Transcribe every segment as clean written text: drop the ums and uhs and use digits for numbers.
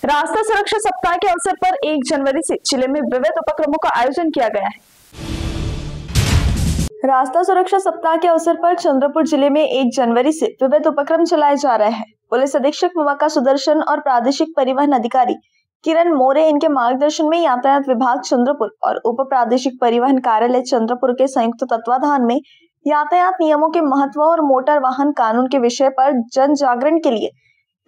रास्ता सुरक्षा सप्ताह के अवसर पर 1 जनवरी से जिले में विविध उपक्रमों का आयोजन किया गया है। रास्ता सुरक्षा सप्ताह के अवसर पर चंद्रपुर जिले में 1 जनवरी से विविध उपक्रम चलाए जा रहे हैं। पुलिस अधीक्षक ममका सुदर्शन और प्रादेशिक परिवहन अधिकारी किरण मोरे इनके मार्गदर्शन में यातायात विभाग चंद्रपुर और उप प्रादेशिक परिवहन कार्यालय चंद्रपुर के संयुक्त तत्वाधान में यातायात नियमों के महत्व और मोटर वाहन कानून के विषय पर जन जागरण के लिए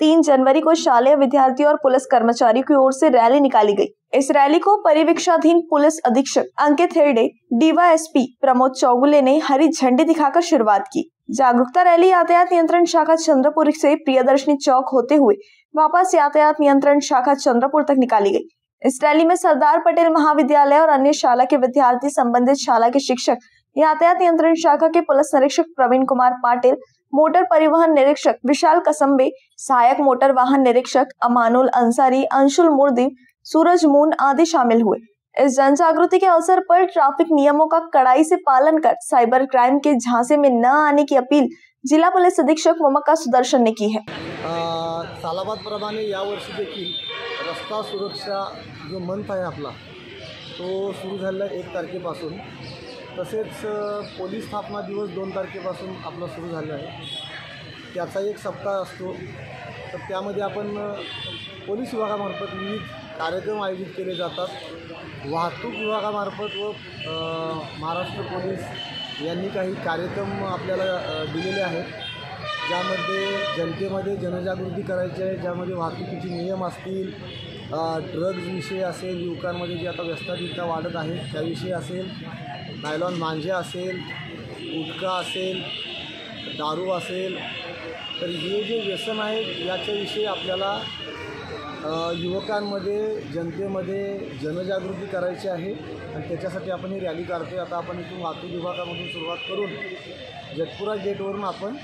3 जनवरी को शालेय विद्यार्थियों और पुलिस कर्मचारियों की ओर से रैली निकाली गई। इस रैली को परिवीक्षाधीन पुलिस अधीक्षक अंकित हेगड़े, डीवाईएसपी प्रमोद चौगुले ने हरी झंडी दिखाकर शुरुआत की। जागरूकता रैली यातायात नियंत्रण शाखा चंद्रपुर से प्रियदर्शनी चौक होते हुए वापस यातायात नियंत्रण शाखा चंद्रपुर तक निकाली गई। इस रैली में सरदार पटेल महाविद्यालय और अन्य शाला के विद्यार्थी, संबंधित शाला के शिक्षक, यातायात नियंत्रण शाखा के पुलिस निरीक्षक प्रवीण कुमार पाटिल, मोटर परिवहन निरीक्षक विशाल कसंबे, सहायक मोटर वाहन निरीक्षक अमानुल अंसारी, अंशुल मुर्दी, सूरज मून आदि शामिल हुए। इस जन जागृति के अवसर पर ट्रैफिक नियमों का कड़ाई से पालन कर साइबर क्राइम के झांसे में न आने की अपील जिला पुलिस अधीक्षक ममका सुदर्शन ने की है। सालाबादप्रमाणे यावर्षी देखील रस्ता सुरक्षा जो मंथ आहे आपला तो सुरू झाला 1 तारखेपासून, तसेच पोलीस स्थापना दिवस 2 तारखेपासून आपला सुरू झाला आहे। त्याचा एक सप्ताह असतो, तर त्यामध्ये आपण पोलीस विभागामार्फत विविध कार्यक्रम आयोजित केले जातात। वाहतूक विभागामार्फत व महाराष्ट्र पोलीस यांनी काही कार्यक्रम आपल्याला दिलेले आहेत, ज्यामध्ये जनतेमध्ये जनजागृती करायची आहे, ज्यामध्ये वाहतुकीचे नियम असतील, ड्रग्ज विषय असेल, युवकांमध्ये जी आता व्यसनाधीनता वाढत आहे त्याविषयी असेल, नायलॉन मांजे असेल, गुटखा असेल, दारू असेल, तर हे जे व्यसन आहे याच्याविषयी आपल्याला युवकांमध्ये, जनतेमध्ये जनजागृती करायची आहे आणि त्याच्यासाठी आपण ही रॅली काढतो। आता आपण इथून वाहतूक विभागामधून सुरुवात करून जटपुरा गेटवरून आपण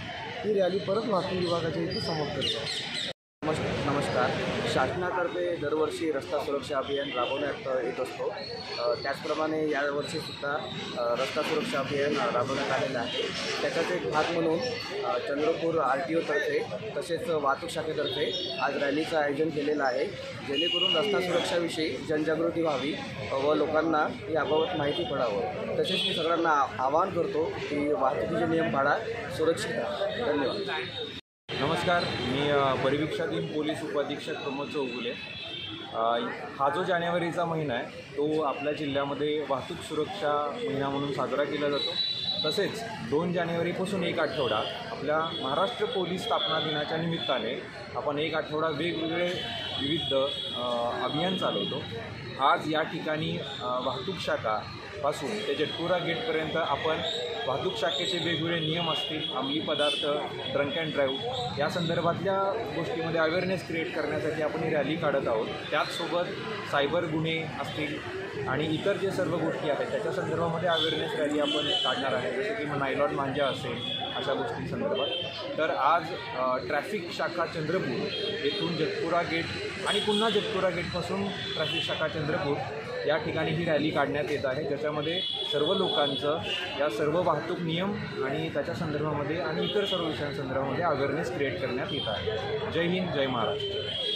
ही रॅली परत वाहतूक विभागाच्या इथे समाप्त करतो। नमस्कार। शासनातर्फे दरवर्षी रस्ता सुरक्षा अभियान राबवण्यात येत असतो। त्याचप्रमाणे यावर्षीसुद्धा रस्ता सुरक्षा अभियान राबवण्यात आलेलं आहे। त्याचाच एक भाग म्हणून चंद्रपूर RTOतर्फे तसेच वाहतूक शाखेतर्फे आज रॅलीचं आयोजन केलेलं आहे, जेणेकरून रस्ता सुरक्षाविषयी जनजागृती व्हावी व लोकांना याबाबत माहिती पडावं। तसेच मी सगळ्यांना आवाहन करतो की वाहतुकीचे नियम पाळा, सुरक्षित राहा। धन्यवाद। नमस्कार, मी परिवीक्षाधीन पोलीस उपाधीक्षक प्रमोद चौगुले। हा जो जानेवारीचा महिना आहे तो आपल्या जिल्ह्यामध्ये वाहतूक सुरक्षा महिना म्हणून साजरा केला जातो। तसेच 2 जानेवारीपासून 1 आठवडा आपल्या महाराष्ट्र पोलीस स्थापना दिनाच्या निमित्ताने आपण 1 आठवडा वेगवेगळे विविध अभियान चालवतो। आज या ठिकाणी वाहतूक शाखापासून ते जटपुरा गेटपर्यंत आपण वाहतूक शाखेचे वेगवेगळे नियम असतील, अंमली पदार्थ, ड्रंक अँड ड्राईव्ह या संदर्भातल्या गोष्टीमध्ये अवेअरनेस क्रिएट करण्यासाठी आपण ही रॅली काढत आहोत। त्याचसोबत सायबर गुन्हे असतील आणि इतर जे सर्व गोष्टी आहेत त्याच्या संदर्भामध्ये अवेअरनेस रॅली आपण काढणार आहे, जसे की नायलॉन मांजा असेल अशा गोष्टींसंदर्भात। तर आज ट्रॅफिक शाखा चंद्रपूर येथून जटपुरा गेट आणि पुन्हा जटपुरा गेटपासून ट्रॅफिक शाखा चंद्रपूर या ठिकाणी ही रॅली काढण्यात येत आहे, ज्याच्यामध्ये सर्व लोकांचं या सर्व वाहतूक नियम आणि त्याच्या संदर्भामध्ये आणि इतर सर्व विषयांसंदर्भामध्ये अवेअरनेस क्रिएट करण्यात येत आहे। जय हिंद, जय महाराष्ट्र।